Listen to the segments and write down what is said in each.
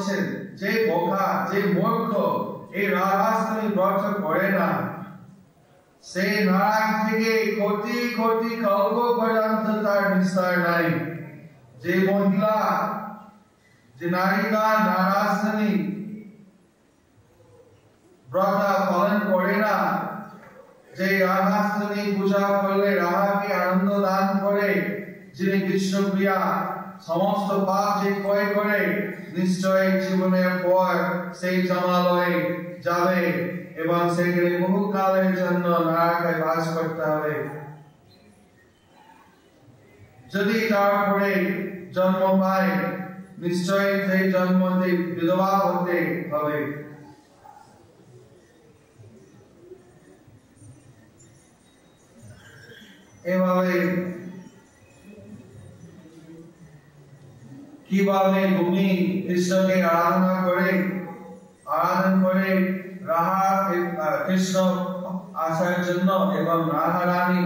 বলছেন যে বোকা যে মূর্খ এই রাধাষ্টমী ব্রত করে না সে নারায়ণ থেকে কোটি কোটি কল্প পর্যন্ত তার বিস্তার নাই। যে মহিলা যে নারীরা রাধাষ্টমী ব্রত পালন করে না, যে রাধাষ্টমী পূজা করলে রাধাকে আনন্দ দান করে, যিনি বিষ্ণুপ্রিয়া সমস্ত পাপ যে ক্ষয় করে, নিশ্চয় জীবনের পর সেই জামালয়ে যাবে এবং সেখানে বহুকালের জন্য নরকে বাস করতে হবে। যদি তারপরে জন্ম পায় নিশ্চয় সেই জন্মতে বিধবা হতে হবে। এভাবে কিভাবে ভূমি কৃষ্ণকে আরাধনা করে রাধা কৃষ্ণ আসার জন্য এবং রাধা রানী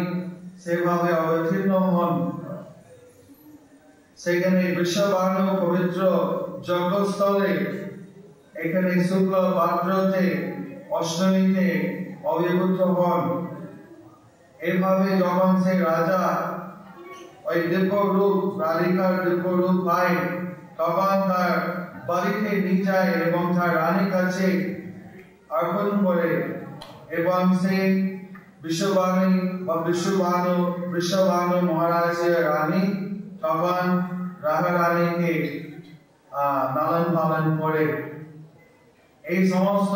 সেভাবে অবতীর্ণ হন। সেখানে বিশ্ববানু পবিত্র যজ্ঞস্থলে এখানে শুক্ল ভাদ্রতে অষ্টমীতে আবির্ভূত হন। এভাবে যখন সে রাজা ওই দিব্য রূপ রাধিকার দিব্য রূপ পায় তখন তার বাড়িতে নিয়ে যায় এবং তার রানীর কাছে অর্পণ করে এবং সে বিশ্ববানু মহারাজের রানী তখন রাধা রানীকে লালন পালন করে। এই সমস্ত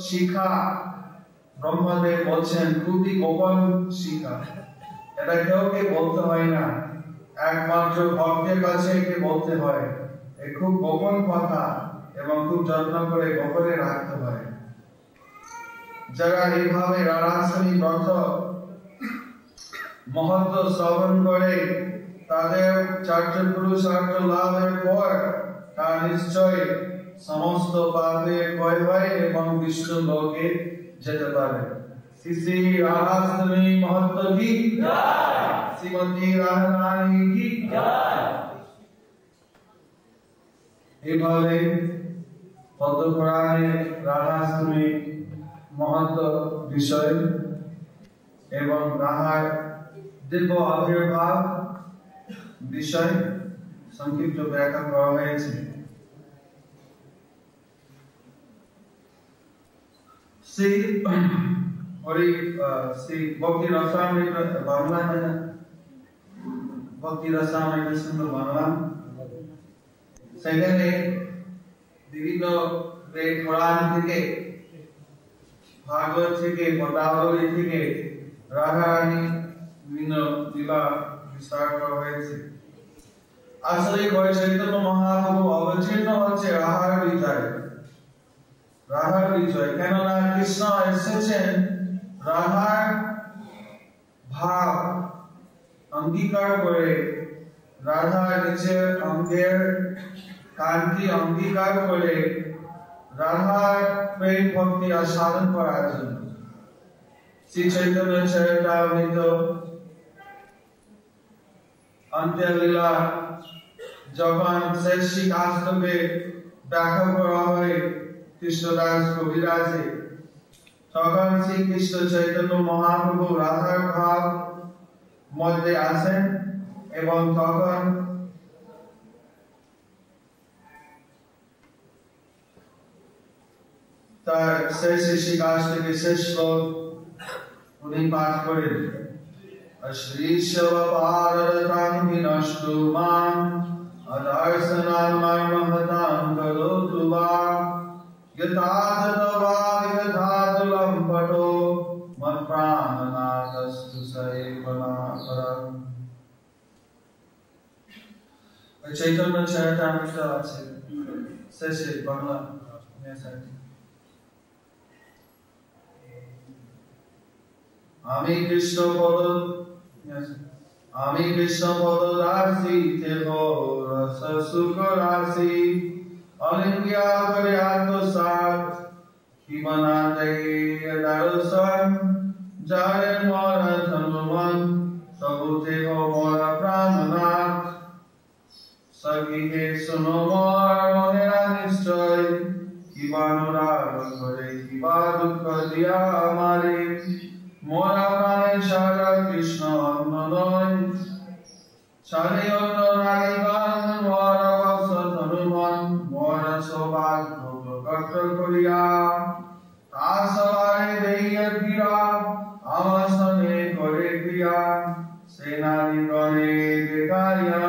শিক্ষা ব্রহ্মদেব বলছেন খুবই গোপন শিক্ষা, এটা কেউকে বলতে হয় না, একমাত্র ভক্তের কাছে বলতে হয়। এই খুব গোপন কথা এবং খুব যত্ন করে গোপনে রাখতে হয়। যারা এইভাবে রাধাষ্টমী ব্রত মহত্ব শ্রবণ করে তাদের চার্য পুরুষার্থ লাভের পর তার নিশ্চয় সমস্ত পাপের ক্ষয় হয় এবং বিষ্ণু লোকে যেতে পারে। শ্রী রাধাষ্টমী মহত্ব কি জয়, শ্রীমতী রাধা রানী কি জয়। এইভাবে পদ্মপুরাণে রাধাষ্টমী মহত্ব বিষয় এবং রাধার দিব্য আবির্ভাব বিষয় সংক্ষিপ্ত ব্যাখ্যা করা হয়েছে। শ্রী ভক্তি রসামৃত বাংলা ভক্তি রসামৃত সুন্দর বাংলা, সেখানে বিভিন্ন পুরাণ থেকে ভাগবত থেকে পদাবলী থেকে রাধা রানী বিভিন্ন লীলা বিস্তার করা হয়েছে। আসলে চৈতন্য মহাপ্রভু অবতীর্ণ হচ্ছে রাধার বিজয়, কেননা কৃষ্ণ এসেছেন রাধার ভাব অঙ্গীকার করে, রাধার নিজের অঙ্গের কান্তি অঙ্গীকার করে রাধার প্রেম ভক্তি আস্বাদন করার জন্য। শ্রী চৈতন্য চরিতামৃত অন্ত্যলীলা যখন শেষ কাস্তবে ব্যাখ্যা করা হয় কৃষ্ণদাস কবিরাজে, তখন শ্রীকৃষ্ণ চৈতন্য মহাপ্রভু রাধার ভাব মধ্যে আসেন এবং তখন তার শেষ কাজ থেকে শেষ শ্লোক উনি পাঠ করেন। শ্রীশবারতাং বিনষ্টু মাং অদর্শনাং মহতাং করোতু বা যথাযথা বিদধাতুলম পটো মৎপ্রাণনাথস্তু সৈবনাপরম। চৈতন্য চরিতামৃত আছে শেষে বাংলা। আমি কৃষ্ণ পদ রাশি তেহ রস সুখ রাশি অলিঙ্গিয়া করে আত্মসাত হিমনা দেয় দর্শন যায় মর ধনুমন সবু দেহ মর প্রাণনাথ সখী হে শুনো মর মনেরা নিশ্চয় সারা কৃষ্ণ অন্য নয় সারি অন্য নারীগণ মর বৎস ধনুমন মর সৌভাগ্য প্রকট করিয়া তা সবাই দেইয়া ক্রিয়া আমার সঙ্গে করে ক্রিয়া সে নারীগণে দেখাইয়া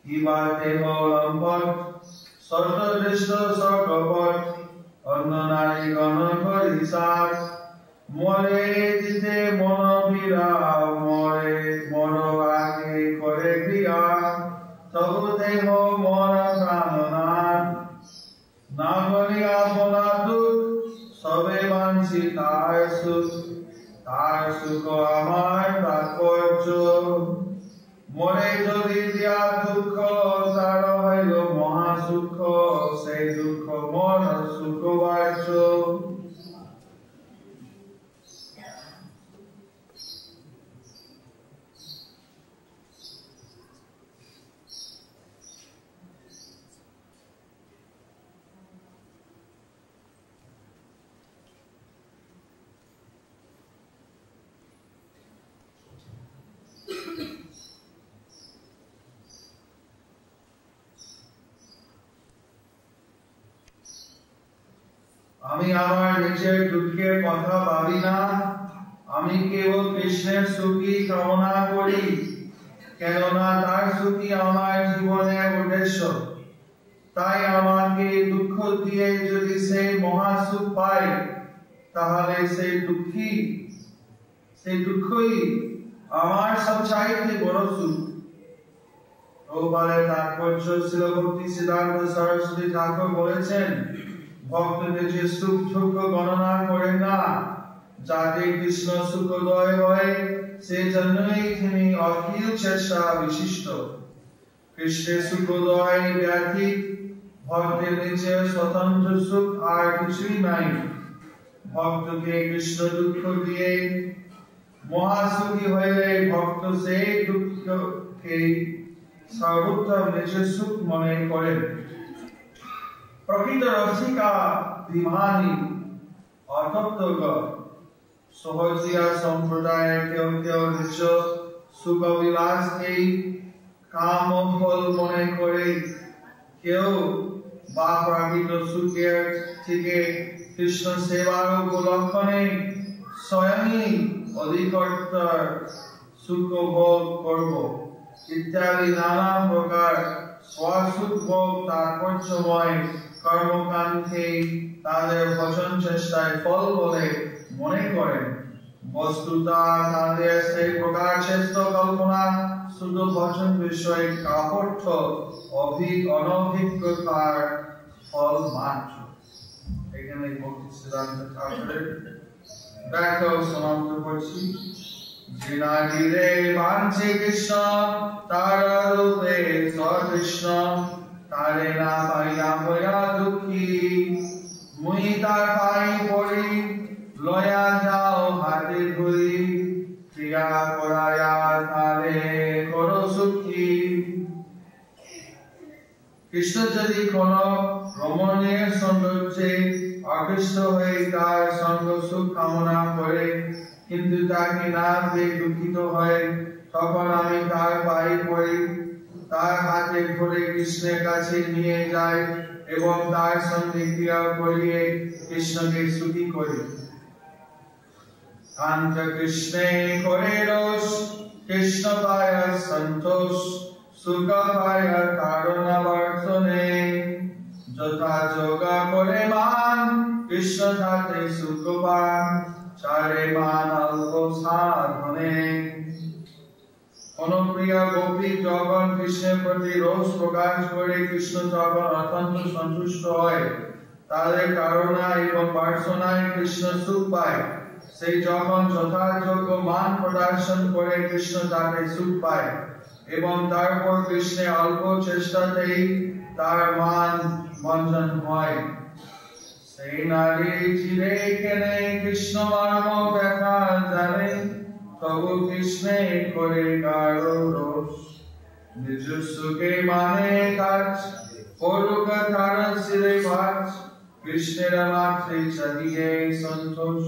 কিবা দেহ লম্পট সর্বদৃষ্ট সর্বপট অন্য নারীগণ করি সার মরে দিতে মন পীড়া মরে মর আগে করে ক্রিয়া তবু দেহ মন প্রাণনাথ না বলিয়া বলা দুঃখ সবে মানছি তার সুখ আমার তাৎপর্য মরে যদি দিয়া দুঃখ তার হইল মহা সুখ সেই দুঃখ মন সুখ বাচ্য আমি আমার নিজের দুঃখের কথা ভাবি না আমি কেবল কৃষ্ণের সুখী কামনা করি কেননা তার সুখী আমার জীবনের উদ্দেশ্য তাই আমাকে দুঃখ দিয়ে যদি সেই মহা সুখ পাই তাহলে সেই দুঃখই আমার সবচাইতে বড় সুখ প্রভুপাদের তাৎপর্য শ্রীল ভক্তি সিদ্ধান্ত সরস্বতী ঠাকুর বলেছেন ভক্তদের যে সুখ দুঃখ গণনা করেন না যাতে কৃষ্ণ সুখদয় হয় সেজন্যই তিনি অখিল চেষ্টা বিশিষ্ট কৃষ্ণের সুখদয় ব্যতীত ভক্তের নিজের স্বতন্ত্র সুখ আর কিছুই নাই ভক্তকে কৃষ্ণ দুঃখ দিয়ে মহাসুখী হইলে ভক্ত সেই দুঃখকে সর্বোত্তম নিজের সুখ মনে করেন প্রকৃত রসিকা বিমানী অতত্ত্বজ্ঞ সহজিয়া সম্প্রদায়ের কেউ কেউ নিজ সুখবিলাসকেই কাম ও ফল মনে করে কেউ বা প্রাকৃত সুখের থেকে কৃষ্ণ সেবার উপলক্ষণে স্বয়ংই অধিকর্তার সুখ ভোগ করব ইত্যাদি নানা প্রকার স্বসুখ ভোগ তাৎপর্যময় কর্মকাণ্ডকে তাদের ভজন চেষ্টায় ফল বলে মনে করেন বস্তুতা তাদের সেই প্রকার চেষ্টা কল্পনা শুধু ভজন বিষয়ে কাপড় অনভিজ্ঞতার ফল মাত্র এখানে ভক্তি সিদ্ধান্ত ঠাকুরের ব্যাখ্যা সমাপ্ত করছি জিনাগিরে বাঞ্ছে কৃষ্ণ তার রূপে কৃষ্ণ তারে না পাইয়া হইয়া দুঃখী মুই তার পাই পড়ি লয়া যাও হাতে ধরি ক্রিয়া করায়া তারে করো সুখী কৃষ্ণ যদি কোন রমণীয় সৌন্দর্যে আকৃষ্ট হয়ে তার সঙ্গ সুখ কামনা করে কিন্তু তাকে না পেয়ে দুঃখিত হয় তখন আমি তার পায়ে পড়ি তার হাতে ধরে কৃষ্ণের কাছে নিয়ে যাই এবং তার সঙ্গে ক্রিয়া করিয়ে কৃষ্ণকে সুখী করি কান্ত কৃষ্ণে করে রোষ কৃষ্ণ পায় সন্তোষ সুখ পায় কারণ বর্তনে যথা যোগা করে মান কৃষ্ণ সাথে সুখ পান চারে মান অল্প সাধনে অনুপ্রিয়া গোপী যখন কৃষ্ণের প্রতি রোষ প্রকাশ করে কৃষ্ণ যখন অত্যন্ত সন্তুষ্ট হয় তাদের কারণা এবং বাসনায় কৃষ্ণ সুখ পায় সেই যখন যথাযোগ্য মান প্রদর্শন করে কৃষ্ণ তাকে সুখ পায় এবং তারপর কৃষ্ণের অল্প চেষ্টাতেই তার মান বঞ্চন হয় সেই নারী চিরে কেনে কৃষ্ণ মর্ম দেখা জানে তবু কৃষ্ণে করে কারো রোষ নিজ সুখে মানে কাজ করুক তার শিরে ভাজ কৃষ্ণের মাত্রে চালিয়ে সন্তোষ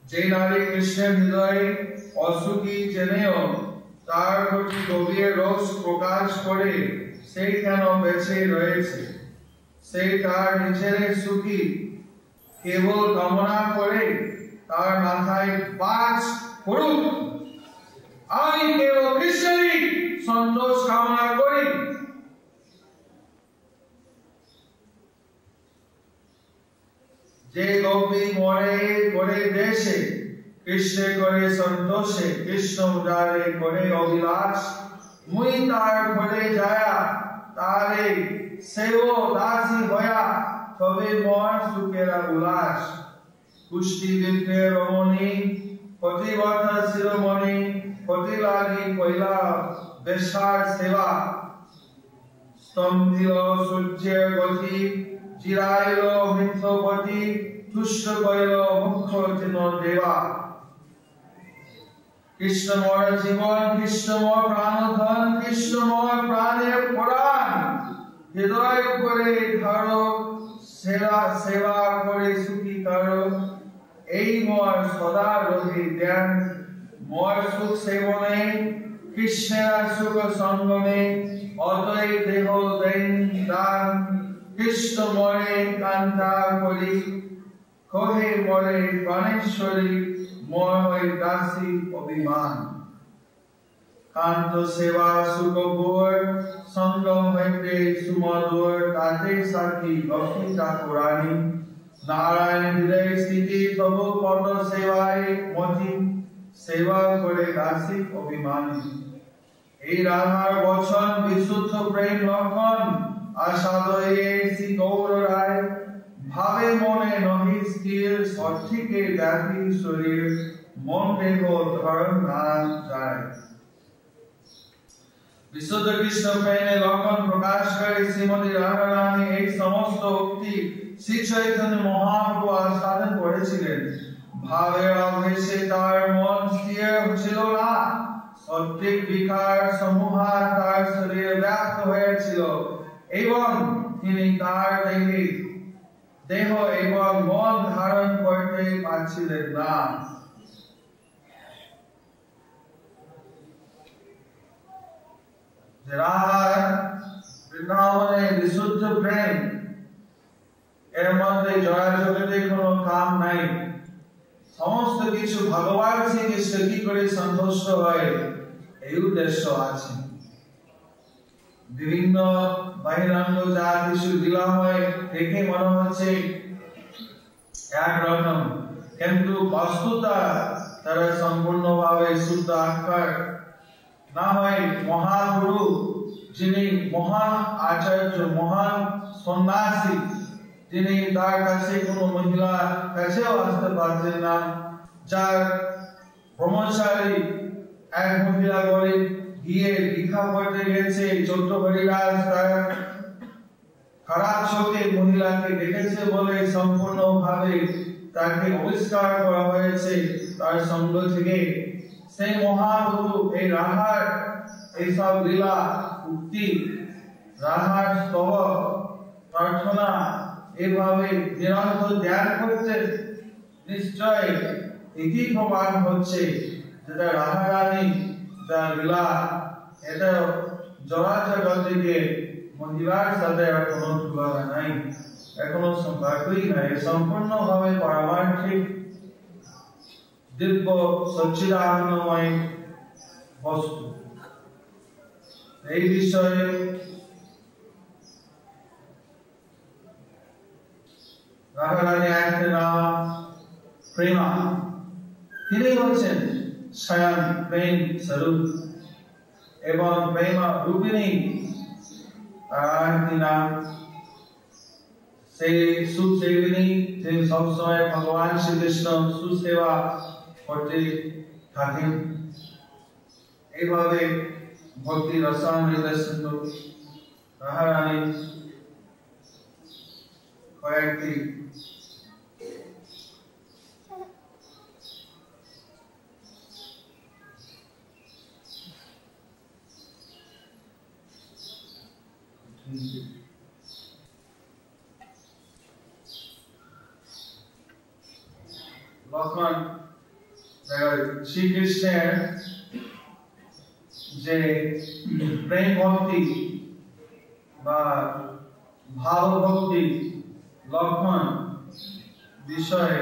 যে নারী কৃষ্ণের হৃদয়ে অসুখী জেনেও তার প্রতি গভীর রোষ প্রকাশ করে সেই কেন বেঁচে রয়েছে, সেই তার নিজের সুখী কেবল কামনা করে তার মাথায় বাজ পড়ুক, আমি কেবল কৃষ্ণেরই সন্তোষ কামনা করি। যে গোপী মরে করে দেশে, কৃষ্ণ করে সন্তোষে, কৃষ্ণ উদারে করে অভিলাষ, মুই তার ঘরে যায়া তারে সেব দাসী হয়া, তবে মর সুখেরা উল্লাস। পুষ্টি দিব্যে রমণী প্রতিবদ্ধ শিরোমণি, প্রতি লাগি কইলা বেশার সেবা, স্তম্ভিল সূর্যের গতি, জিরাইল মিথ্যপতি, তুষ্ট কইল মুখ্য চিন দেবা। কৃষ্ণময় জীবন, কৃষ্ণময় প্রাণধন, কৃষ্ণময় প্রাণের প্রাণ, হৃদয় করে ধরো, সেবা করে সুখী করো। এই মর সদা রহি জ্ঞান, মর সুখ সেবনে, কৃষ্ণের সুখ সঙ্গমে, অতই দেহ দেন দান। কৃষ্ণ মরে কান্তা করি, কহে মরে প্রাণেশ্বরী, মর হই দাসী অভিমান। কান্ত সেবা সুখভোর, সঙ্গম হইতে সুমধুর, তাতে সাক্ষী লক্ষ্মী ঠাকুরানী। নারায়ণ হৃদয় স্থিতি তবু পদ সেবায় মতি, সেবা করে দাসী অভিমানী। এই রাধার বচন বিশুদ্ধ প্রেম লক্ষণ, আসাদয়ে শ্রী গৌর রায়। ভাবে মনে নহি স্থির, সঠিকে ব্যাপী শরীর, মন দেহ ধর্ম না যায়। বিশুদ্ধ কৃষ্ণ প্রেমে লক্ষণ প্রকাশ করে শ্রীমতী রাধারানী এই সমস্ত উক্তি শ্রী চৈতন্য মহাপ্রভু আস্বাদন করেছিলেন। ভাবের আবেশে তার মন স্থির ছিল না, সঠিক বিকার সমূহ তার শরীরে ব্যাপ্ত হয়েছিল এবং তিনি তার দেহ এবং মন ধারণ করতে পারছিলেন না। রাধার বৃন্দাবনে বিশুদ্ধ প্রেম, এর মধ্যে জয়া জগতে কোনো কাম নাই। সমস্ত কিছু ভগবান শ্রীকৃষ্ণ কি করে সন্তুষ্ট হয় এই উদ্দেশ্য আছে। বিভিন্ন বহিরাঙ্গ যা কিছু লীলা হয় দেখে মনে হচ্ছে একরকম, কিন্তু বস্তুতা তারা সম্পূর্ণভাবে শুদ্ধ আকার না হয়। মহাগুরু যিনি মহান আচার্য, মহান সন্ন্যাসী, যিনি তার কাছে কোনো মহিলা কাছেও আসতে পারতেন না, যার ব্রহ্মচারী এক মহিলা করে গিয়ে ভিক্ষা করতে গেছে, চোদ্দ হরিদাস তার খারাপ চোখে মহিলাকে দেখেছে বলে সম্পূর্ণ ভাবে তাকে বহিষ্কার করা হয়েছে তার সঙ্গ থেকে। সেই মহাগুরু এই রাধার এইসব লীলা উক্তি, রাধার স্তব প্রার্থনা এভাবে নিরন্তর ধ্যান করতে, নিশ্চয় এটি প্রমাণ হচ্ছে যেটা রাধারানী যা লীলা, এটা জগতে মহিলার সাথে আর কোনো তুলনা নাই, এখনো সম্পর্কই নাই। সম্পূর্ণ ভাবে পারমার্থিক দিব্য সচ্চিদানন্দময় বস্তু। এই বিষয়ে রাধারানী এক নাম প্রেমা, তিনি হচ্ছেন স্বয়ং প্রেম স্বরূপ এবং প্রেমা রূপিণী তার নাম। সেই সুসেবিনী, তিনি সবসময় ভগবান শ্রীকৃষ্ণ সুসেবা করতে থাকেন। এইভাবে ভক্তি রসামৃত সিন্ধু রাধারানী কয়েকটি লক্ষ্মণ শ্রীকৃষ্ণের যে প্রেম ভক্তি বা ভাব ভক্তি লক্ষণ বিষয়ে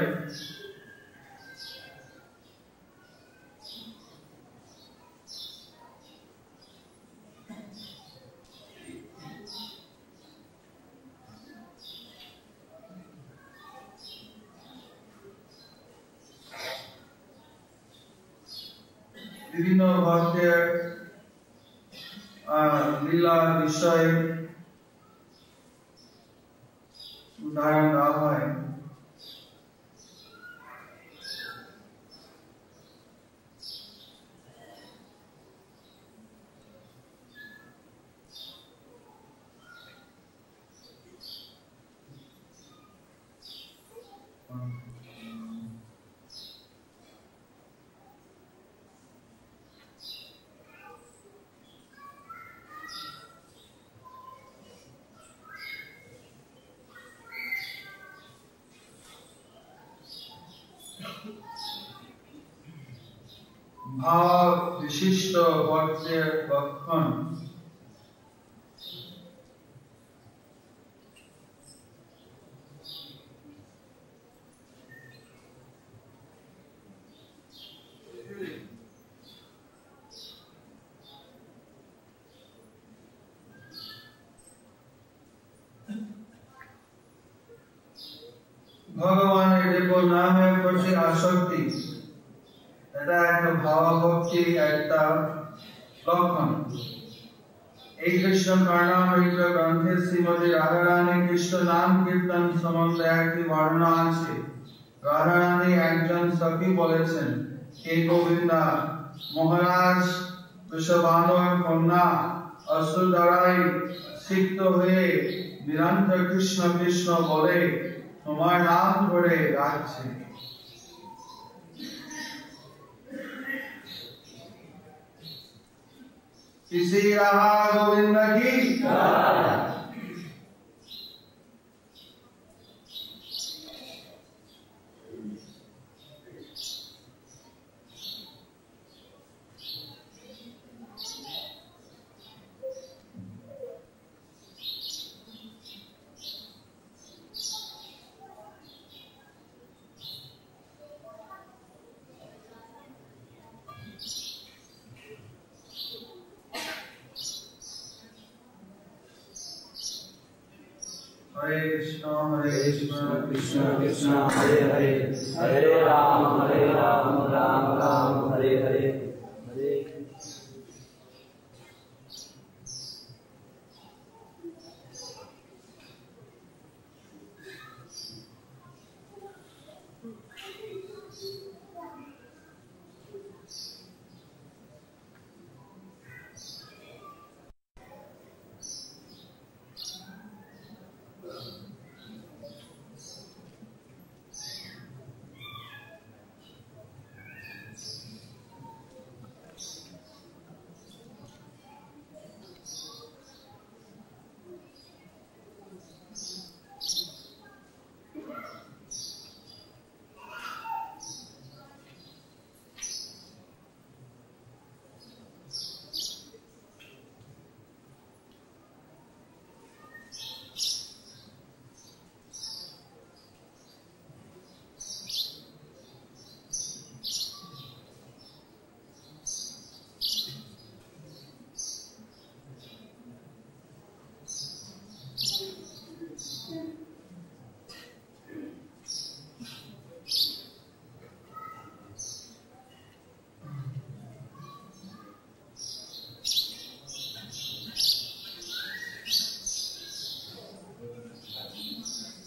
বিভিন্ন ভক্তের লীলা বিষয়ে উদাহরণ দেওয়া হয়। ভাব বিশিষ্ট ভক্তের লক্ষণ ভগবানের দেব নামের প্রতি আসক্তি, এটা একটা ভাবভক্তির একটা লক্ষণ। এই কৃষ্ণ কর্ণামৃত গ্রন্থে শ্রীমতী রাধারানী কৃষ্ণ নাম কীর্তন সম্বন্ধে একটি বর্ণনা আছে। রাধারানী একজন সখী বলেছেন, হে গোবিন্দা, মহারাজ বৃষভানুর কন্যা অসুর দ্বারাই সিক্ত হয়ে নিরন্তর কৃষ্ণ কৃষ্ণ বলে তোমার নাম ধরে ডাকছে। किसी रहा गोविंद की हरे कृष्ण कृष्ण कृष्ण हरे हरे, हरे राम राम राम हरे हरे, हरे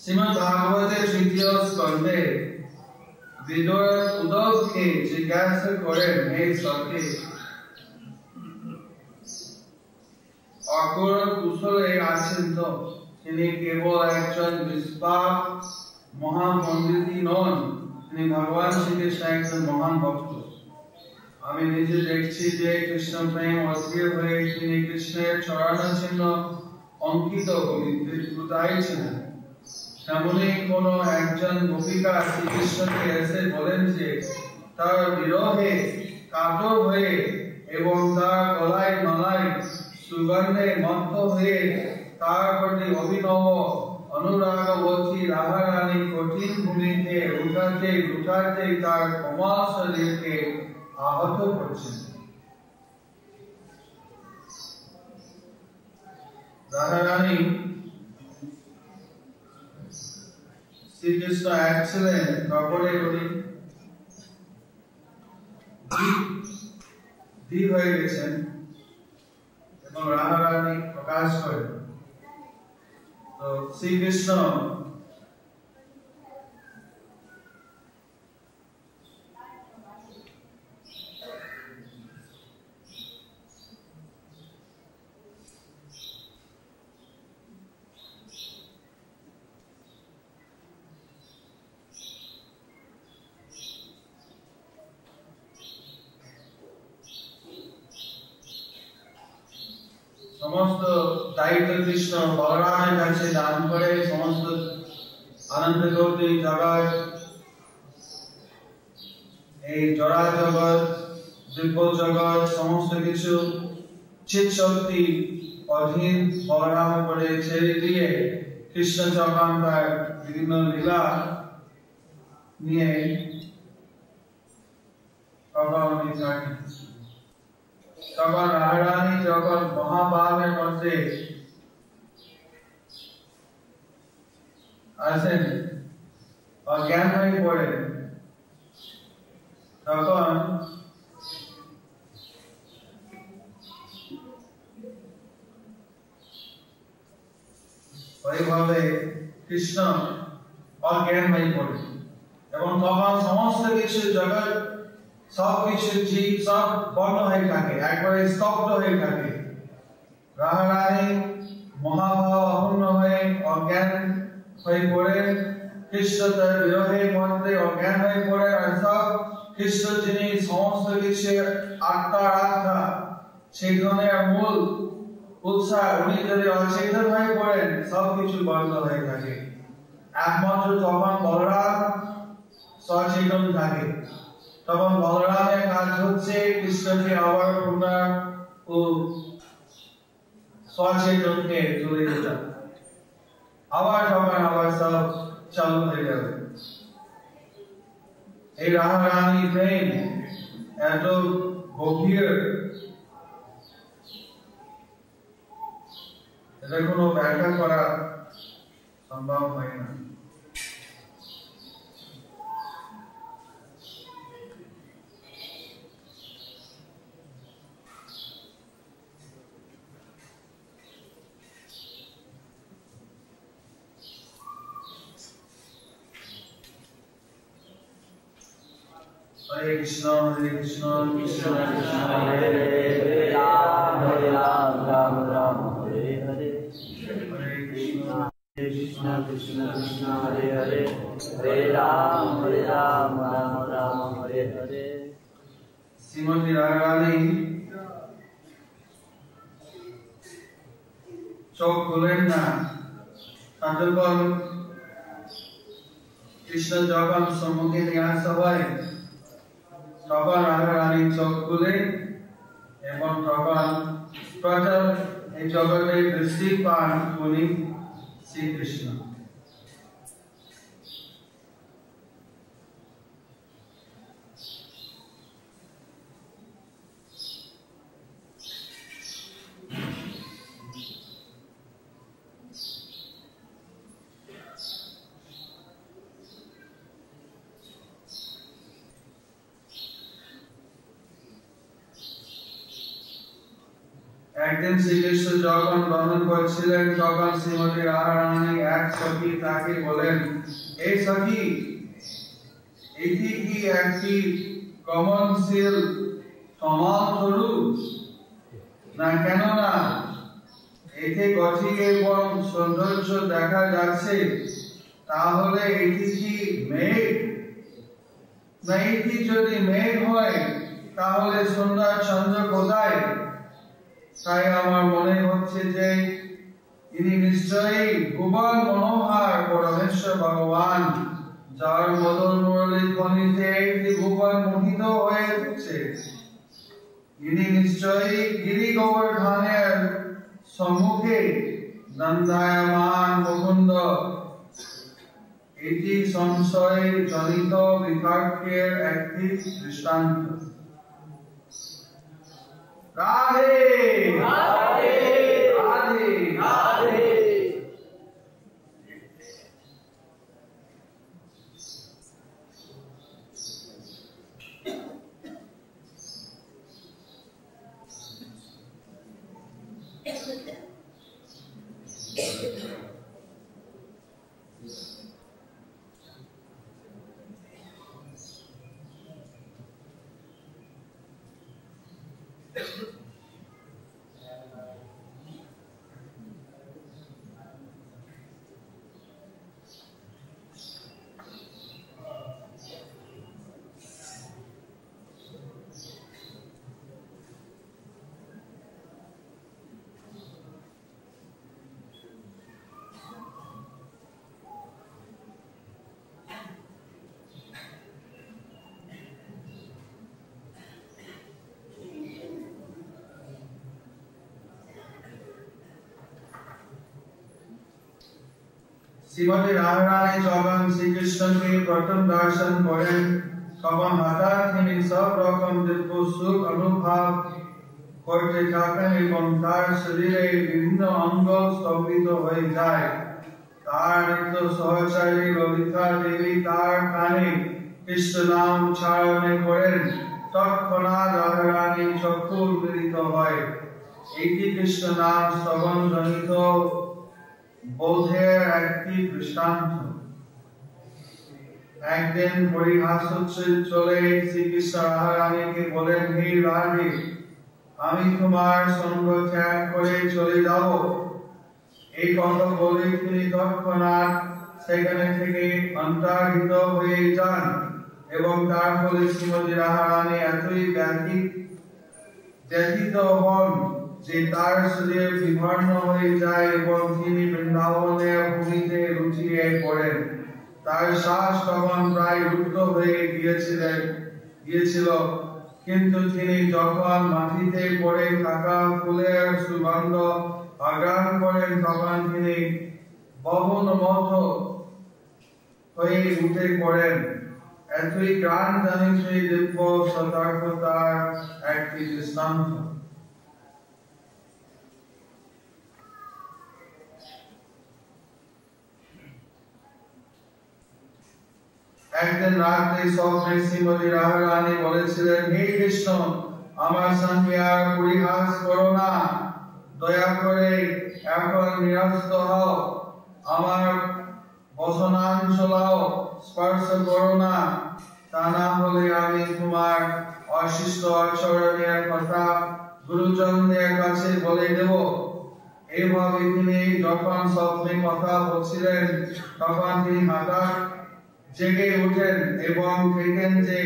श्रीमद् भागवते तृतीय स्कंदे विदुर उद्धवকে জিজ্ঞাসা করেন, হে সখী, অকুর কুশলে আছেন তো? তিনি কেবল একজন বিস্পাক মহান পণ্ডিতই নন, তিনি ভগবান শ্রীকৃষ্ণের একজন মহান ভক্ত। আমি নিজে দেখছি যে কৃষ্ণ প্রেম অস্থির হয়ে তিনি কৃষ্ণের চরণচিহ্ন অঙ্কিত ঘুটাইছিলেন। তেমনি কোন একজন গোপিকা শ্রীকৃষ্ণকে এসে বলেন যে তার বিরহে কাতর হয়ে এবং তার গলায় মালায় সুগন্ধে মত্ত হয়ে তার প্রতি অভিনব অনুরাগবতী রাধারানী কঠিন ভূমিতে উঠাতে তার কোমল শরীরকে আহত করছেন। রাধারানী শ্রীকৃষ্ণ এক ছিলেন কাপড়ে করি দ্বীপ হয়ে গেছেন এবং রাধারানী প্রকাশ করেন। তো শ্রীকৃষ্ণ সমস্ত দায়িত্ব কৃষ্ণ বলরামের কাছে দান করে সমস্ত আনন্দ করতে জগৎ এই জড়া জগৎ দিব্য জগৎ সমস্ত কিছু চিৎ শক্তি অধীন বলরামের উপরে ছেড়ে দিয়ে কৃষ্ণ যখন তার বিভিন্ন লীলা নিয়ে উনি থাকেন। তখন রাধারানী যখন মহাভাবের মধ্যে আসেন অজ্ঞান হয়ে পড়েন, তখন ওইভাবে কৃষ্ণ অজ্ঞান হয়ে পড়েন এবং তখন সমস্ত কিছু জগৎ সবকিছু জীব সব বন্ধ হয়ে থাকে, একবারে স্তব্ধ হয়ে থাকে। রাধারানী মহাভাব অপূর্ণ হয়ে অজ্ঞান হয়ে পড়ে, কৃষ্ণ তার বিরহের মধ্যে অজ্ঞান হয়ে পড়ে, আর সব কৃষ্ণ যিনি সমস্ত কিছু আত্মা চেতনের মূল উৎসাহ, উনি যদি অচেতন হয়ে পড়েন সবকিছু বন্ধ হয়ে থাকে। একমাত্র তখন বলরাম সচেতন থাকে। তখন বলরামের কাজ হচ্ছে কৃষ্ণকে আবার পুনর ও সচেতনকে তুলে দেওয়া, আবার তখন আবার সব চালু হয়ে যাবে। এই রাধারানী প্রেম এত গভীর, এটা কোনো ব্যাখ্যা করা সম্ভব হয় না। Hare Krishna, Krishna Krishna, Hare Hare, Hare Ram, Ram Ram, Hare Hare. Hare Krishna, Krishna Krishna, Hare Hare, Hare Ram, Ram Ram, Hare Hare. Shrimati Radharani চোখ খুলেন না, তখন কৃষ্ণ যখন সম্মুখে নিয়ে আসা হয় তখন রাধারানী চোখ খুলে এবং তখন প্রথম এই জগতে দৃষ্টি পান উনি শ্রীকৃষ্ণ। একদিন শ্রীকৃষ্ণ যখন ভ্রমণ করছিলেন তখন শ্রীমতী রাধারানী এক সখী তাকে বলেন, এই সখী, এটি কি একটি কমনশীল সমাজ তরু না, কেননা এতে গতি এবং সৌন্দর্য দেখা যাচ্ছে, তাহলে এটি কি মেঘ? না, এটি যদি মেঘ হয় তাহলে সুন্দর চন্দ্র কোথায়? তাই আমার মনে হচ্ছে যে ইনি নিশ্চয়ই ভুবন মনোহর পরমেশ্বর ভগবান, যার মদন মুরলী ধ্বনিতে ত্রিভুবন মোহিত হয়ে উঠছে, ইনি নিশ্চয়ই গিরি গোবর্ধনের সম্মুখে নন্দায়মান মুকুন্দ। এটি সংশয় জনিত বিতর্কের একটি দৃষ্টান্ত। রাধে রাধে রাধে রাধে। শ্রীমতী রাধারানী যখন শ্রীকৃষ্ণকে প্রথম দর্শন করেন, তখন হঠাৎ তিনি সব রকম দিব্য সুখ অনুভব করতে থাকেন এবং তার শরীরে বিভিন্ন অঙ্গ স্তম্ভিত হয়ে যায়। তার নিত্য সহচারী ললিতা দেবী তার কানে কৃষ্ণ নাম উচ্চারণে করেন। তৎক্ষণাৎ রাধারানী চক্ষু উন্মিলিত হয়। এটি কৃষ্ণ নাম শ্রবণ জনিত বোধের একটি দৃষ্টান্ত। একদিন পরিহাস চলে শ্রীকৃষ্ণ রাধারানীকে বলেন, হে রাধে, আমি তোমার সঙ্গ ত্যাগ করে চলে যাব। এই কথা বলে তিনি তৎক্ষণাৎ সেখানে থেকে অন্তর্হিত হয়ে যান এবং তার ফলে শ্রীমতী রাধারানী এতই ব্যথিত হন যে তার শরীর বিবর্ণ হয়ে যায় এবং তিনি বৃন্দাবনের ভূমিতে লুটিয়ে পড়েন। তার শ্বাস তখন প্রায় রুদ্ধ হয়ে গিয়েছিল, কিন্তু তিনি যখন মাটিতে পড়ে থাকা ফুলের সুগন্ধ আঘ্রাণ করেন, তখন তিনি বহুনমত হয়ে উঠে পড়েন। এতই জ্ঞান জানি সেই দিব্য সতর্কতার একটি দৃষ্টান্ত। একদিন রাত্রে স্বপ্নে শ্রীমতী রাধারানী বলেছিলেন, হে কৃষ্ণ, আমার সঙ্গে আর পরিহাস করো না, দয়া করে এখন নিরস্ত হও, আমার বসনাঞ্চলাও স্পর্শ করো না, তা না হলে আমি তোমার অশিষ্ট আচরণের কথা গুরুজনদের কাছে বলে দেব। এইভাবে তিনি যখন স্বপ্নে কথা বলছিলেন, তখন তিনি হঠাৎ জেগে ওঠেন এবং দেখেন যে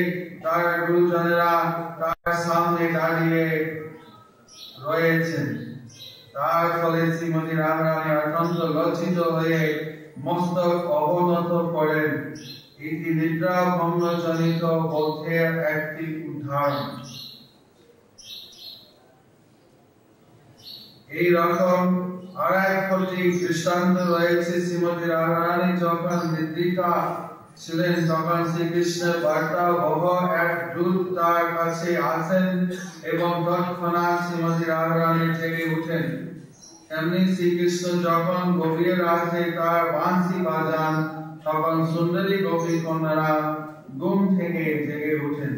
তার গুরুজনেরা তার সামনে দাঁড়িয়ে রয়েছেন। তার ফলে শ্রীমতী রাধারানী অত্যন্ত লজ্জিত হয়ে মস্তক অবনত করেন। এটি নিদ্রা ভঙ্গজনিত বোধের একটি উদাহরণ। এই রকম আর এক দৃষ্টান্ত রয়েছে। শ্রীমতী রাধারানী যখন নিদ্রিতা ছিলেন, তখন শ্রীকৃষ্ণের বার্তা বহ এক দূত তার কাছে আসেন এবং তৎক্ষণাৎ শ্রীমতী রাধারানী জেগে উঠেন। তেমনি শ্রীকৃষ্ণ যখন গভীর রাতে তার বাঁশি বাজান, তখন সুন্দরী গোপী কন্যারা ঘুম থেকে জেগে ওঠেন।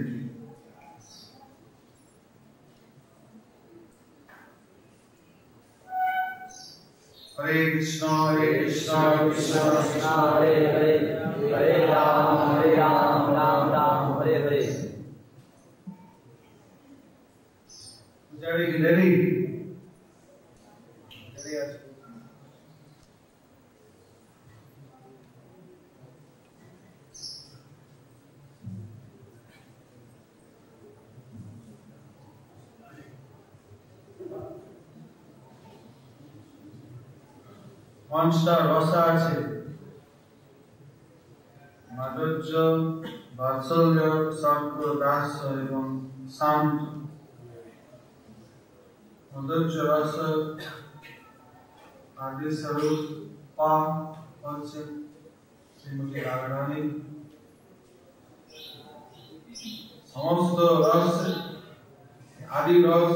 হরে কৃষ্ণ কৃষ্ণ কৃষ্ণ হরে হরে, হরে রাম রাম রাম হরে হরে। Ready? মঞ্চটা রসা আছে, মাধুর্য ধৈর্য, বাৎসল্য, সত্য, দাস্য এবং শান্ত। ধৈর্য রস আদি স্বরূপ পা হচ্ছে শ্রীমতী রাধারানী। সমস্ত রস আদি রস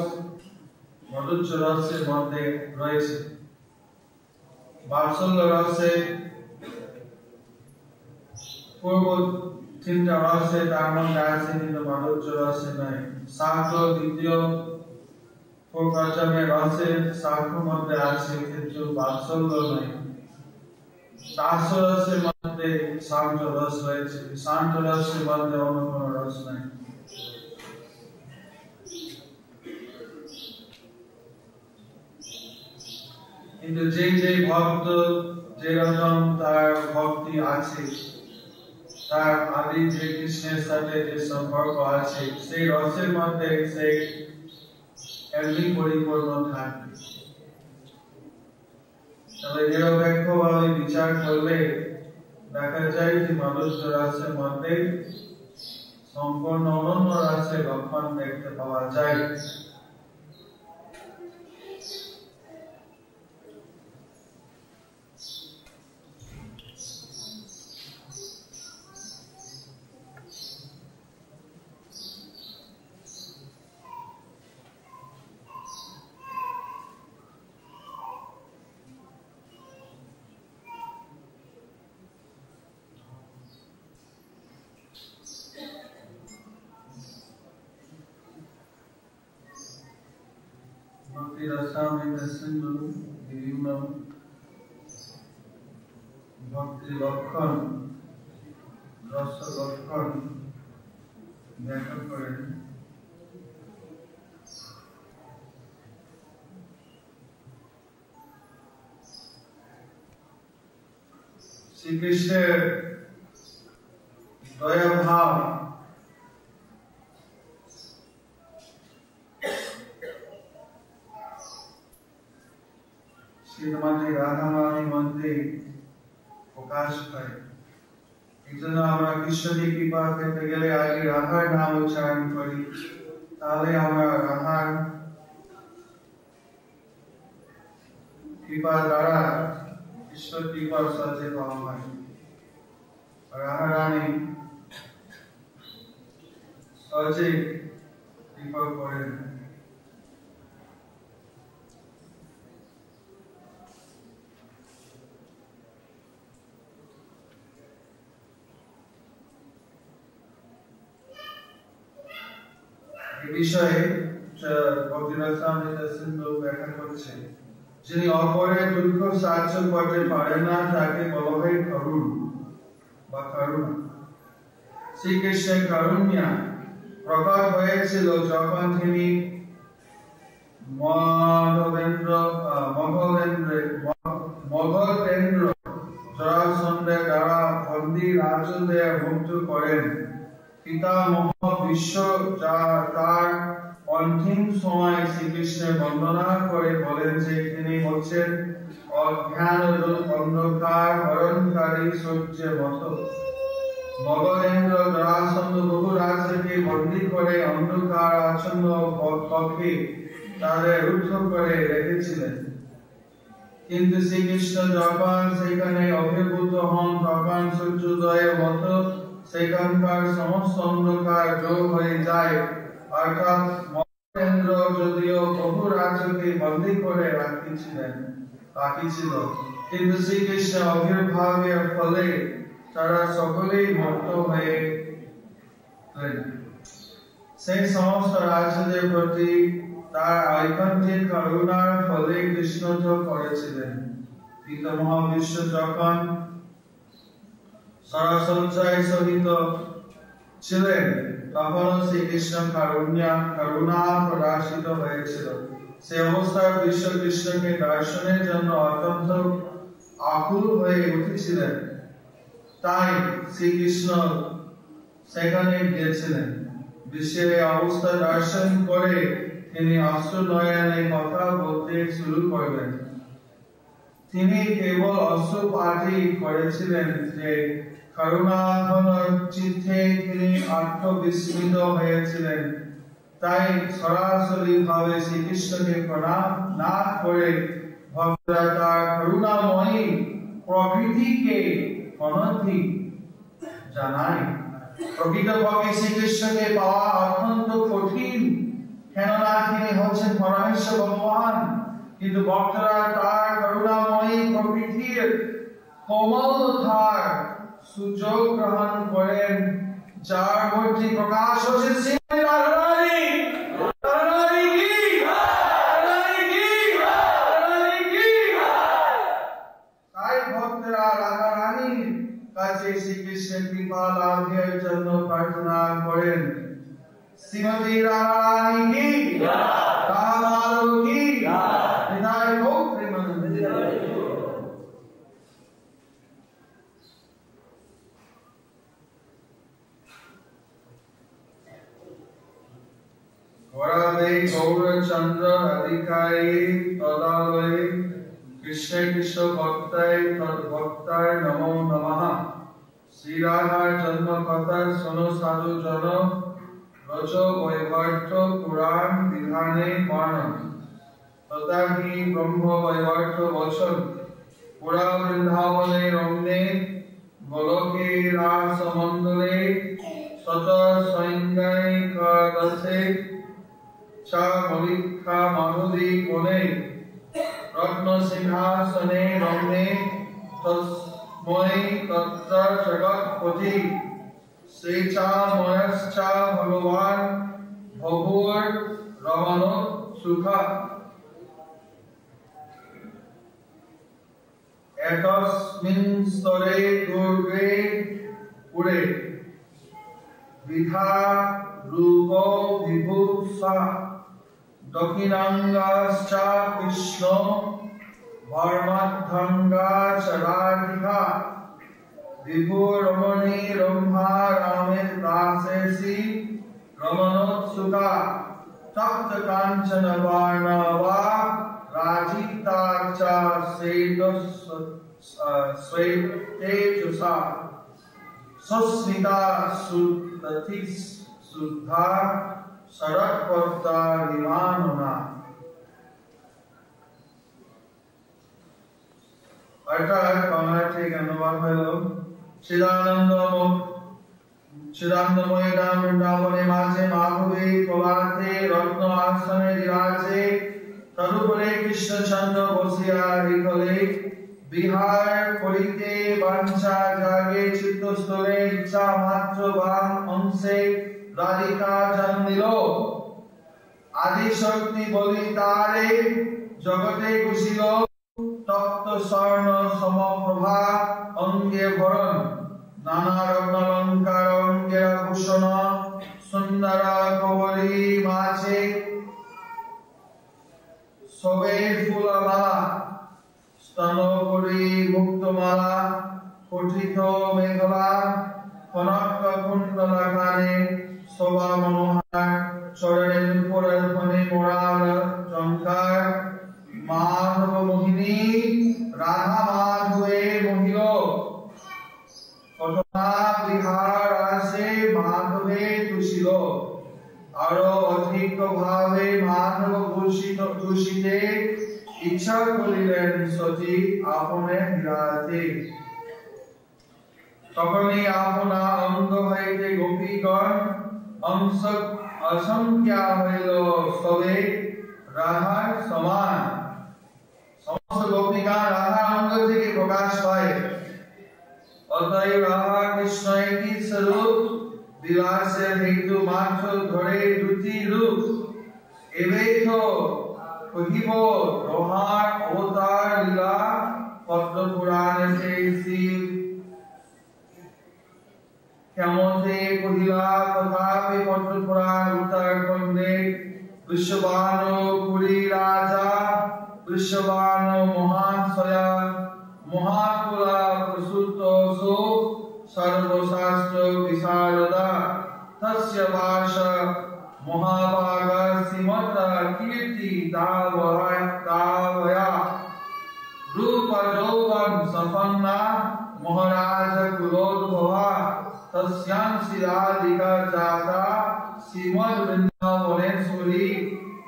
মধুর্য রসের মধ্যে রয়েছে। বাৎসল্য রসে পূর্ব তিনটা রসে তার মধ্যে আছে, কিন্তু মধুর্য রসে নাই। শাক্ত দ্বিতীয় পূর্বাচমের রসে শাক্ত মধ্যে আছে, কিন্তু বাৎসল্য নাই। দাস্য রসের মধ্যে শান্ত রস রয়েছে, শান্ত রসের মধ্যে অন্য কোনো রস নাই। কিন্তু যে যে ভক্ত যেরকম তার ভক্তি আছে, তার আদি যে কৃষ্ণের সাথে যে সম্পর্ক আছে, সেই রসের মধ্যে সেই এমনি পরিপূর্ণ থাকবে। তবে নিরপেক্ষভাবে বিচার করলে দেখা যায় যে মধুর্য রসের মধ্যে সম্পূর্ণ অনন্য রসের লক্ষণ দেখতে পাওয়া যায়। বিভিন্ন ভক্তি লক্ষণ, রস লক্ষণ ব্যাখ্যা করেন। শ্রীকৃষ্ণের দয়া ভাব শ্রীমতী রাধারানীর মধ্যে প্রকাশ পায়। এই জন্য আমরা কৃষ্ণকে কৃপা পেতে গেলে আগে রাধার নাম উচ্চারণ করি, তাহলে আমরা রাধার কৃপা দ্বারা কৃষ্ণ কৃপার সাথে পাওয়া হয়। রাধারানী সহজে কৃপা করেন। বিষয়ে ভক্তিরসামৃত সিন্ধু ব্যাখ্যা করছে, যিনি অপরের দুঃখ সাহায্য করতে পারেন না তাকে বলা হয় করুণ বা করুণা। শ্রীকৃষ্ণের কারুণ্য প্রকট হয়েছিল যখন তিনি মগধেন্দ্র জরাসন্ধের দ্বারা বন্দী রাজদের মুক্ত করেন। পিতামহ বিশ্ব তার অন্তিম সময় শ্রীকৃষ্ণের বন্দনা করে বলেন যে তিনি হচ্ছেন অজ্ঞান অন্ধকার হরণকারী সূর্যের মতো। মগধেন্দ্র জরাসন্ধ বহু রাজাকে বন্দী করে অন্ধকার আচ্ছন্ন কক্ষে তাদের রুদ্ধ করে রেখেছিলেন, কিন্তু শ্রীকৃষ্ণ যখন সেখানে আবির্ভূত হন তখন সূর্যোদয়ের মতো সেখানকার সমস্ত অন্ধকার দূর হয়ে যায়। অর্থাৎ মগধেন্দ্র যদিও বহু রাজ্যকে বন্দী করে রাখিছিল, কিন্তু শ্রীকৃষ্ণ আবির্ভাবের ফলে তারা সকলেই মুক্ত হয়ে গেলেন। সেই সমস্ত রাজ্যদের প্রতি তার ঐকান্তিক করুণার ফলে কৃষ্ণ করেছিলেন। পিতামহ বিশ্ব যখন সরসজ্জায় সহিত ছিলেন তখন শ্রীকৃষ্ণ করুণা প্রকাশিত হয়েছিল। সে অবস্থায় বিশ্ব কৃষ্ণকে দর্শনের জন্য অত্যন্ত আকুল হয়ে উঠেছিলেন, তাই শ্রীকৃষ্ণ সেখানে গিয়েছিলেন। বিশ্বের অবস্থা দর্শন করে তিনি অশ্রু নয়নে কথা বলতে শুরু করলেন। তিনি কেবল অশ্রুপাতই করেছিলেন যে করুণাঘন চিত্তে তিনি আত্মবিস্মৃত হয়েছিলেন। তাই সরাসরি ভাবে শ্রীকৃষ্ণকে প্রণাম না করে ভক্তরা তার করুণাময়ী প্রকৃতিকে অনধি জানায়। প্রকৃতপক্ষে শ্রীকৃষ্ণকে পাওয়া অত্যন্ত কঠিন, কেননা তিনি হচ্ছেন পরমেশ্বর ভগবান, কিন্তু ভক্তরা তার করুণাময়ী প্রকৃতির কোমলতার সুযোগ গ্রহণ করেন, যার মধ্যে প্রকাশ হচ্ছে শ্রীমতী রাধারানী। তাই ভক্তরা রাধারানীর কাছে শ্রীকৃষ্ণের কৃপা লাভের জন্য প্রার্থনা করেন। শ্রীমতী রাধারানী কি রাধামাধব কি হৃদয় হোক প্রেমানন্দ। वरदे गौरचंद्र अधिकारी तदालये कृष्ण कृष्ण भक्ताय तद्भक्ताय नमो नमः। श्री राधा जन्म कथा सुनो साधु जन रचो वैवर्त पुराण विधाने वर्णन तथा ही ब्रह्म वैवर्त वचन पुरा वृंदावने रमणे गोलोके रास मंडले सत संज्ञायिकादशे चा मलिका माधुरी कोणे रत्न सिंहासने रमणे तस्मै तत्र जगत्पति सेचा मयश्चा भगवान भभुर रमणो सुखा। एकस्मिन् स्तरे दुर्गे पुरे विधा रूपो विभुषा दक्षिणांगाश्च कृष्णो भर्मध्वंगा च राधिका विभुरमणि रंभा रामे दासेसी रमणोत्सुका तप्त कांचन वर्णवा राजिता च श्वेतेजसा सुस्मिता सुदति सुधा शरत्पत्ता विमानना। अर्थात बांग्ला ठीक अनुवाद হলো চিদানন্দময় নাম বৃন্দাবনে মাঝে মাধবী প্রভাতে রত্ন আসনে বিরাজে তদুপরে কৃষ্ণচন্দ্র বসিয়া হৃদয়ে বিহার করিতে বাঞ্ছা জাগে চিত্তস্থলে ইচ্ছা মাত্র বাম অংশে রাধিকা জন্মিল। আদি শক্তি বলি তারে জগতে ঘুষিল তপ্ত স্বর্ণ সমপ্রভা অঙ্গে ভরণ নানা রত্নালঙ্কার অঙ্গে ভূষণ সুন্দর কবরী মাঝে সবে ফুলমালা স্তনপুরী মুক্তমালা পঠিত মেঘলা কনক কুণ্ডলা কানে শোভা মনোহার চরণে দুপুরের ফণে মোড়াল চমকার মাধব মোহিনী রাধা মাধবে মহিল ঘটনা বিহার আসে মাধবে তুষিল আরো অধিক ভাবে মাধব তুষিতে ইচ্ছা করিলেন সতী আপনে বিরাজে। তখনই আপনা অঙ্গ হইতে গোপীগণ অংশ অসংখ্যা হইল সবে রাধার সমান। সমস্ত গোপীগণ রাধার অঙ্গ থেকে প্রকাশ পায়। অতএব রাধা কৃষ্ণ একই স্বরূপ, বিলাসের হেতু মাত্র ধরে দুটি রূপ। এবেই তো কহিব রহার অবতার লীলা পদ্ম পুরাণেতে শিব কেমতে কহিলা তথাপি পদ্ম পুরাণ উত্তরখণ্ডে বিশ্ববান পুরী রাজা বিশ্ববান মহাশয়া মহাকুলা প্রসূত সর্বশাস্ত্র বিশারদা তস্য ভাষ মহাভাগা শ্রীমত কীর্তি দাবয়া রূপ যৌবন সম্পন্না মহারাজ কুলোদ্ভবা तस्यां शिलादिका जाता श्रीमद् वृंदावनेश्वरी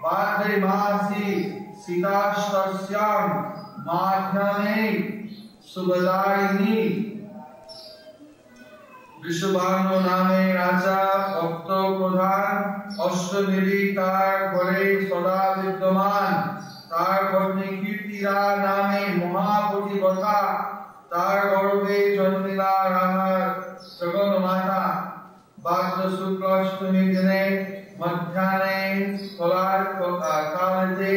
भाद्रमासी सीतास्तस्यां माध्यमे सुभदायिनी विश्वभानु नामे राजा भक्त प्रधान अष्टमेरी तार घरे सदा विद्यमान तार पत्नी कीर्तिरा नामे महापतिव्रता तार गर्भे जन्मिला राधार जगन्माता भाद्र शुक्ल अष्टमी दिने मध्याह्ने कालते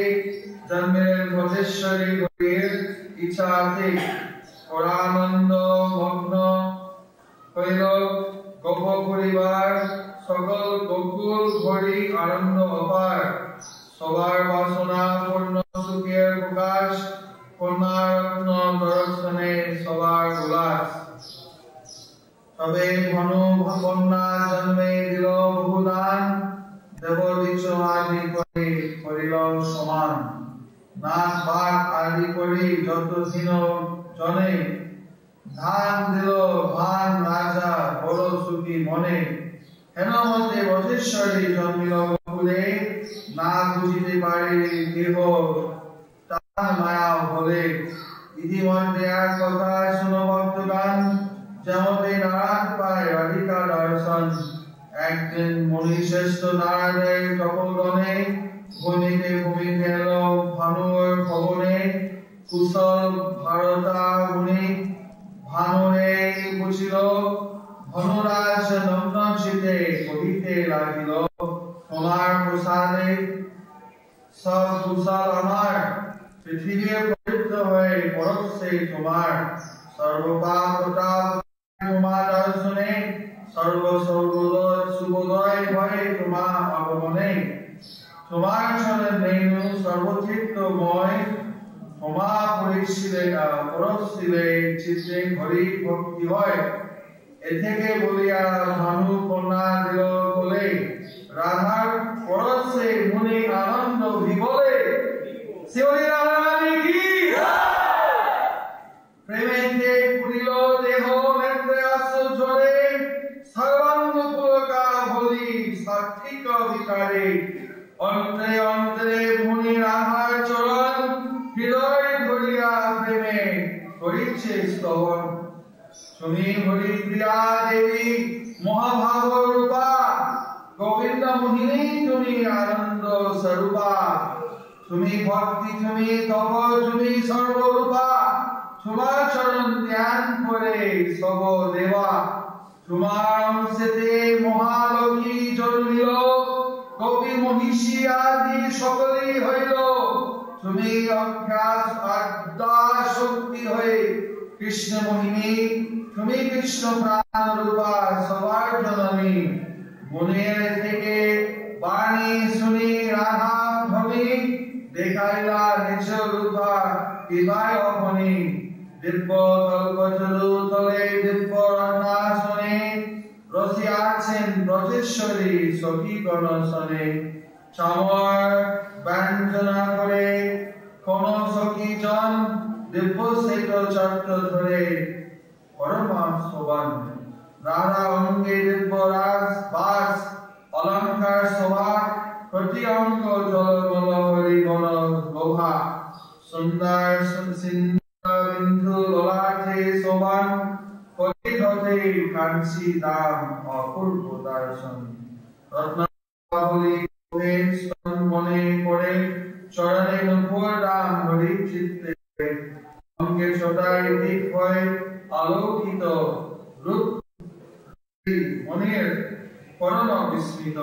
जन्मिलेन भजेश्वरी गौरीर इच्छाते परानंद मग्न হইল গোপ পরিবার সকল গোকুল ভরি আনন্দ অপার সবার বাসনা পূর্ণ সুখের প্রকাশ কন্যারত্ন দর্শনে সবার উল্লাস তবে ভানু কন্যা জন্মে দিল বহুদান দেব দিচ্ছ আদি করে করিল সমান নাচ বাক আদি করি যত দিন জনে ধান দিল ভান রাজা বড় সুখী মনে হেন মধ্যে বশেশ্বরী জন্মিল গোকুলে না বুঝিতে পারে দেহ তার মায়া বলে ইতিমধ্যে এক কথা শুনো ভক্তগণ যেমতে নারায়ণ পায় রাধিকা দর্শন একদিন মুনি শ্রেষ্ঠ নারায়ণের তপোবনে ভূমিতে ভূমিতে এলো ভানুর ভবনে কুশল ভারতা মুনি ভানুরে বুঝিল ধনুরাজ নগ্ন চিতে কহিতে লাগিল তোমার প্রসাদে সব কুশল আমার পৃথিবীর পবিত্র হয়ে পরশে তোমার সর্বপাপ তাপ তোমার দর্শনে সর্বসর্বোদয় শুভোদয় ভয়ে তোমার আগমনে তোমার শরণ নেনু সর্বচিত্তময় ক্ষমা পরশিলে চিত্তে হরি ভক্তি হয় এ থেকে বলিয়া ভানু কন্যা দিল বলে রাধার পরশে মুনি আনন্দ বিবলে শিবলী রাধারানী কি প্রেমেতে পুরিল দেহ নেত্রে আসু ঝরে সর্বাঙ্গ পুলকা বলি সাত্বিক বিকারে অন্তরে অন্তরে মুনি রাধার চরণ হৃদয় ধরিয়া প্রেমে করিছে স্তবন তুমি হরি প্রিয়া দেবী মহাভাব রূপা গোবিন্দ মোহিনী তুমি আনন্দ স্বরূপা তুমি ভক্তি তুমি তপ তুমি সর্বরূপা তোমার চরণ ধ্যান করে সব দেবা তোমার অংশেতে মহালক্ষ্মী জন্মিল গোপী মহিষী আদি সকলেই হইল তুমি অখ্যাত আদ্যা শক্তি হয়ে কৃষ্ণ মোহিনী তুমি কৃষ্ণ প্রাণ রূপা সবার জননী মনের থেকে বাণী শুনি রাধা ধ্বনি দেখাইলা নিজ রূপা কিবায় অপনি দিব্য কল্পতরু তলে দিব্য রত্নাসনে রসি আছেন ব্রজেশ্বরী সখী গণসনে চামর ব্যঞ্জনা করে কোন সখী জন দিব্য সেট চক্র ধরে পরমা শোভন রাধা অঙ্গে দিব্য রাজ বাস অলঙ্কার শোভা প্রতি অঙ্গ জলমল হরি গণ লোভা সুন্দর সিন্ধু ললাটে শোভন পরিধতে কাঞ্চি দাম অপূর্ব দর্শন রত্নাবলী মনে করে চরণে নূপুর দাম হরি চিত্তে অঙ্গে ছোটাই দিক হয় আলোকিত রূপ মনের পরম বিস্মিত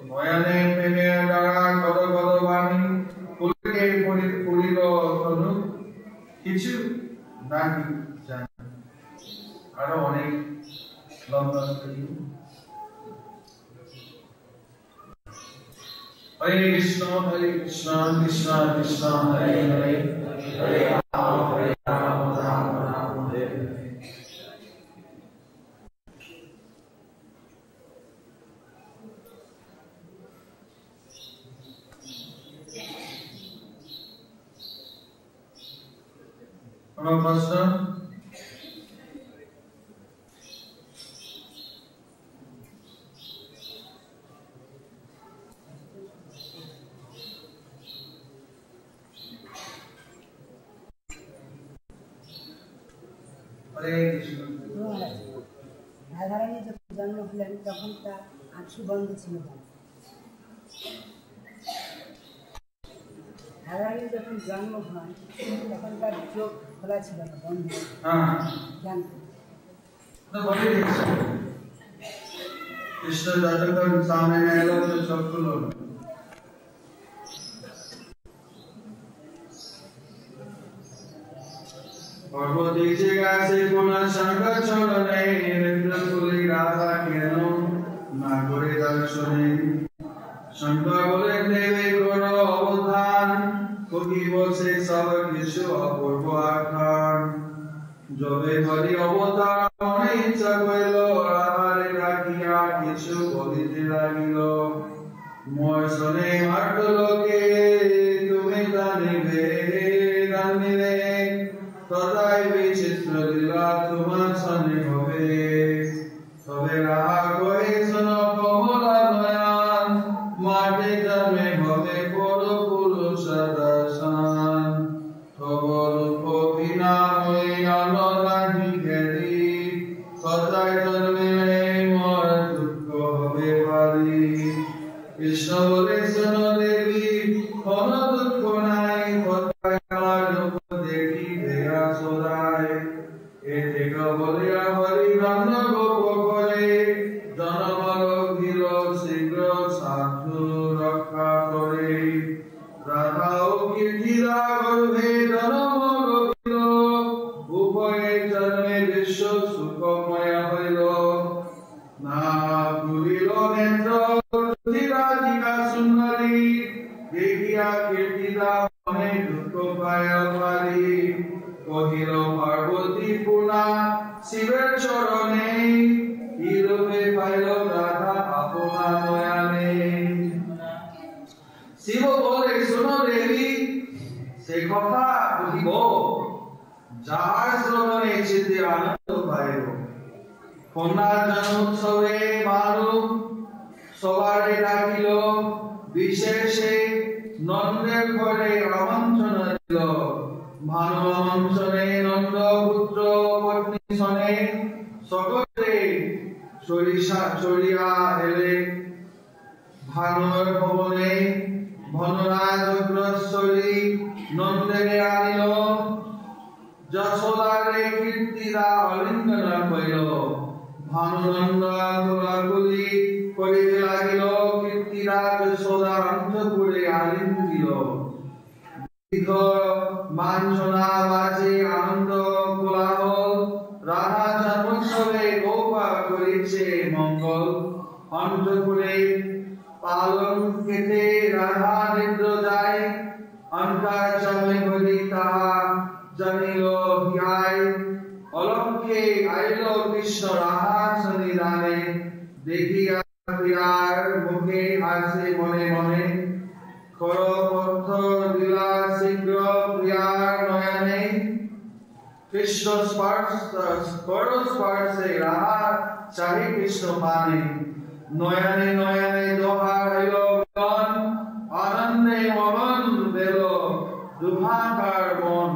নয়নে প্রেমের দ্বারা গদ গদ বাণী ফুলকে পড়িল তনু কিছু নাকি জানি আরো অনেক লম্বা হরে কৃষ্ণ কৃষ্ণ কৃষ্ণ হরে হরে হরে রাম রাম রাম হরে হরে কোনো প্রশ্ন হরে কৃষ্ণ। রাধারানী যখন জন্ম হলেন তখন তার আঁখি বন্ধ ছিল। রাধারানী যখন জন্ম হয় তখন তার চোখ খোলা ছিল না, বন্ধ। জানতো কৃষ্ণ যতক্ষণ সামনে এলো তো চোখ খুলো। পর্বতী গাছে পুনঃ শঙ্কর চরণে নিরেন্দ্র তুলি রাধা কেন না করে দর্শনে। শঙ্কর বলেন দেবে কোন অবধান, কবি বলছে সব কিছু অপূর্ব আখ্যান। যবে হরি অবতার মনে ইচ্ছা করিল, রাধারে ডাকিয়া কিছু বলিতে লাগিল। মই শোনে মার্গ লোকে তুমি জানিবে জানিলে, তথায় বিচিত্র লীলা তোমার সনে হবে। তবে রাহা কহে শোনো কমলা নয়ন, মাটি জন্মে হবে বড় পুরুষ দর্শন। তব রূপ বিনা হয়ে অনরাধি ঘেরি, তথায় জন্মে মোর দুঃখ হবে ভারী। কৃষ্ণ বলে শোনো দেবী কোন দুঃখ নাই, তথায় আমার রূপ দেখি দেয়া সদায়। এ থেকে বলিয়া হরি নন্দ গোপ করে, জনমর গিল শীঘ্র সাধু রক্ষা করে। রাধা ও কীর্তিদা গর্ভে জন্ম গিল, উভয়ে জন্মে বিশ্ব সুখময় হইল। না ভুলিল নেত্র রাধিকা সুন্দরী, দেখিয়া কীর্তিদা মনে দুঃখ পায় ভারী। কহিল পার্বতী পুনা শিবের চরণে, কি রূপে পাইল রাধা আপনা নয়নে। শিব বলে শোনো দেবী সে কথা বলিব, যার শ্রবণে চিত্তে আনন্দ পাইব। কন্যার জন্মোৎসবে মানু সবারে ডাকিল, বিশেষে নন্দের ঘরে আমন্ত্রণ দিল। ভানু আমন্ত্রণে নন্দ পুত্র পত্নী শনে, সকলে চড়িয়া এলে ভানুর ভবনে। ভনরাজ অগ্রসরী নন্দেরে আনিল, যশোদারে কীর্তিদা অলিঙ্গন করিল। ভানু নন্দ কোলাকুলি করিতে লাগিল, কীর্তিদা যশোদা অন্তঃপুরে আলিঙ্গন দিল। দীর্ঘ বাঞ্ছনা বাজে আনন্দ কোলাহল, রাধা জন্মোৎসবে গোপা করিছে মঙ্গল। অন্তঃপুরে পালন কেটে রাধা নিদ্র যায়, অন্তর জমে হরি তাহা জানিল হিয়ায়। অলক্ষে আইল কৃষ্ণ রাধা সন্নিধানে, দেখিয়া প্রিয়ার মুখে হাসে মনে মনে। করপত্র দিলা শীঘ্র প্রিয়ার নয়নে, কৃষ্ণ স্পর্শে রাধা চাহি কৃষ্ণ পানে। নয়নে নয়নে দোহা হইল মিলন, আনন্দে মগন বেল দুহাকার মন।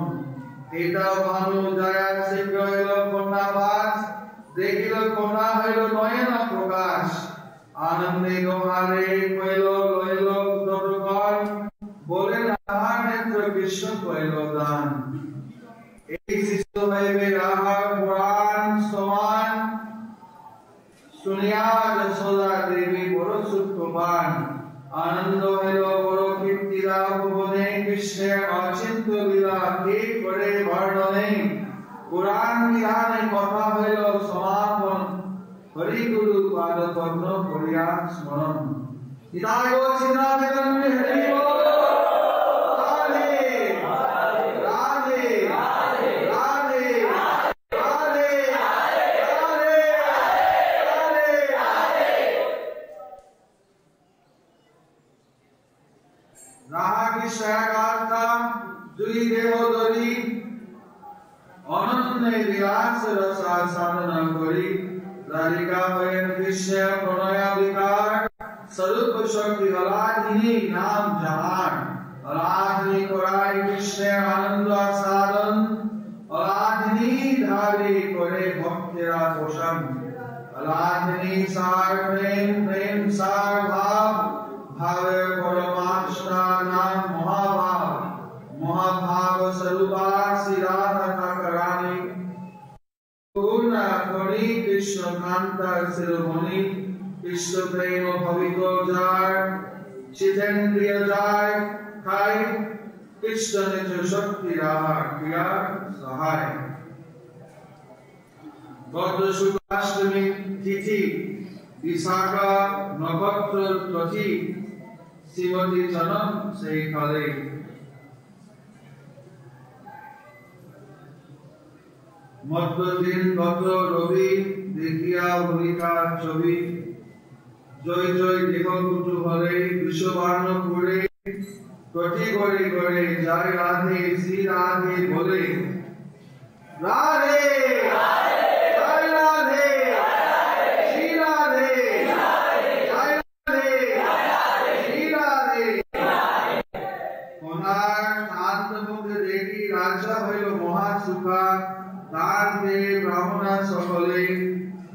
এটা ভানু দয়া শীঘ্র হইল কন্যা বাস, দেখিল কন্যা হইল নয়ন প্রকাশ। আনন্দে দোহারে কইল লইল দরগণ, বলে রাধার নেত্র কৃষ্ণ কইল দান। এই শিষ্য হইবে রাধার পুরাণ সমান, শুনিয়া যশোদা দেবী বড় সুখবান। আনন্দ হইল বড় কীর্তিদা ভুবনে, কৃষ্ণের অচিন্ত লীলা কে করে বর্ণনে। পুরাণ বিধানে কথা হইল সমাপন, হরি গুরু পাদ পদ্ম করিয়া স্মরণ। নিতাই গৌর শ্রীনাথ চরণে হরি বল। রাধে রাধে রাধে রাধে রাধে রাধে। রাধা কৃষ্ণ এক আত্মা, দুই দেহ ধরি, অনন্যে বিলাস রস সাধনা করি। রাধিকা হয়েন কৃষ্ণের প্রণয়াধিকার, স্বরূপ শক্তি আলাদিনী নাম যাহার। আলাদিনী করায় কৃষ্ণের আনন্দ সাধন, আলাদিনী ধারে করে ভক্তেরা পোষণ রাধনি সার প্রেম প্রেম সার ভাব ভাবে পরমাত্মা নাম মহাভাব মহাভাব স্বরূপা শ্রী রাধা ঠাকুরানী পূর্ণা করি কৃষ্ণ কান্তা শিরোমণি কৃষ্ণ প্রেম ভবিত যায় চিতেন্দ্রিয় যায় খাই কৃষ্ণ নিজ শক্তি রাহা ক্রিয়া সহায় গত শুক্লাষ্টমী তিথি বিশাখা নক্ষত্র তিথি শ্রীমতী জনম সেই কালে মধ্যদিন গত রবি দেখিয়া ভূমিকা ছবি জয় জয় দেহ কুটুহরে বিশ্ববর্ণ করে কটি করে করে জয় রাধে শ্রী রাধে বলে রাধে জয় রাধে শ্রী রাধে জয় রাধে শ্রী রাধে ওনার শান্ত মুখে দেখি রাজা হইল মহাসুখা তার দেহে ব্রাহ্মণা সকলে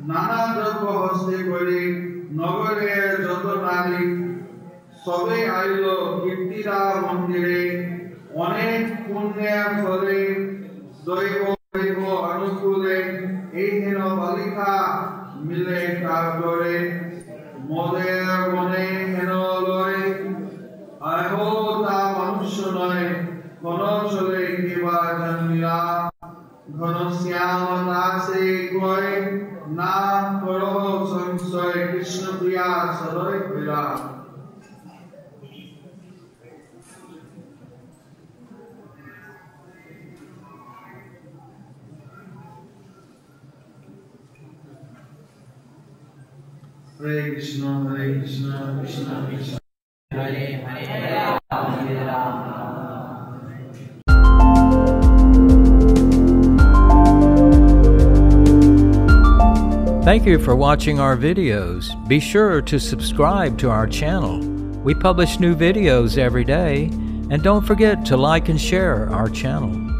নানা দ্রব্য হস্তে করে নগরে যত নারী সবে আইল কীর্তিরা মন্দিরে অনেক পুণ্যের ফলে দৈব দৈব অনুকূলে এই হেন বালিকা মিলে তারপরে মদের মনে হেন লয় আহো তা মনুষ্য নয় কোন চলে কিবা জন্মিলা ঘন শ্যাম দাসে কয় না করো সংশয় কৃষ্ণ প্রিয়া সদয় প্রিয়া হরে Krishna Krishna Krishna Hare Hare Hare Ram Thank you for watching our videos. Be sure to subscribe to our channel. We publish new videos every day, and don't forget to like and share our channel.